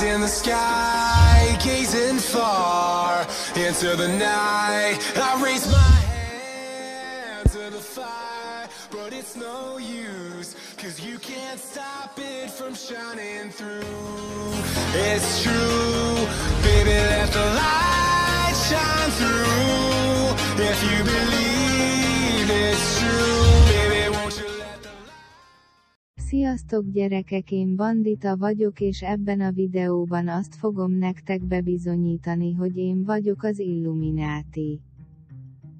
in the sky, gazing far into the night. I raise my hand to the fire, but it's no use, 'cause you can't stop it from shining through. It's true, baby, let the light shine through. If you believe it's true, baby, won't you let the light... Sziasztok gyerekek, én Bandita vagyok, és ebben a videóban azt fogom nektek bebizonyítani, hogy én vagyok az Illumináti.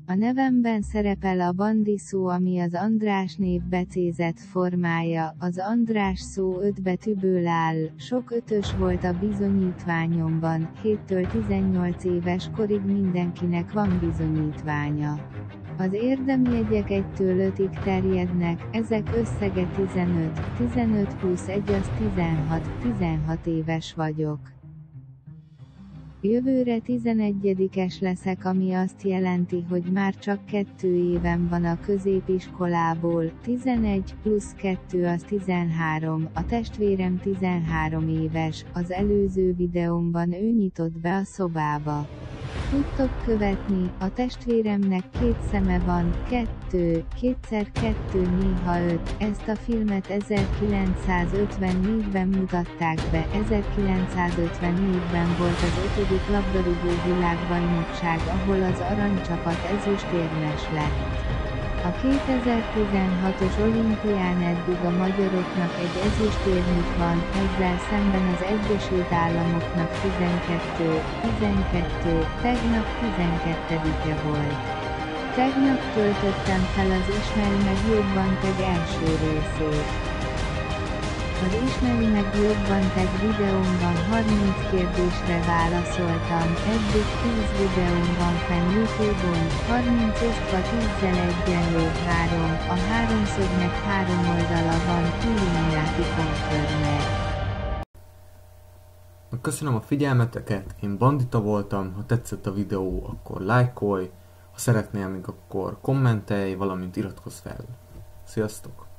A nevemben szerepel a Bandi szó, ami az András név becézett formája. Az András szó 5 betűből áll, sok ötös volt a bizonyítványomban, 7-től 18 éves korig mindenkinek van bizonyítványa. Az érdemjegyek 1-től 5-ig terjednek, ezek összege 15, 15 plusz 1 az 16, 16 éves vagyok. Jövőre 11-es leszek, ami azt jelenti, hogy már csak 2 évem van a középiskolából, 11 plusz 2 az 13, a testvérem 13 éves, az előző videómban ő nyitott be a szobába. Tudtok követni, a testvéremnek 2 szeme van, 2, 2x2 néha 5, ezt a filmet 1954-ben mutatták be, 1954-ben volt az 5. labdarúgó világbajnokság, ahol az aranycsapat ezüstérmes lett. A 2016-os olimpián eddig a magyaroknak egy ezüstérmük van, ezzel szemben az Egyesült Államoknak 12, tegnap 12-e volt. Tegnap töltöttem fel az Ismerj meg jobban tag első részét. Az Ismerj meg jobban tag videómban 30 kérdésre válaszoltam, eddig 10 videóm van fenn YouTube-on, 30 osztva 10-zel egyenlő 3, a háromszögnek 3 oldala van, Illumináti Confirmed. Köszönöm a figyelmeteket, én Bandita voltam, ha tetszett a videó, akkor lájkolj, ha szeretnél még, akkor kommentelj, valamint iratkozz fel. Sziasztok!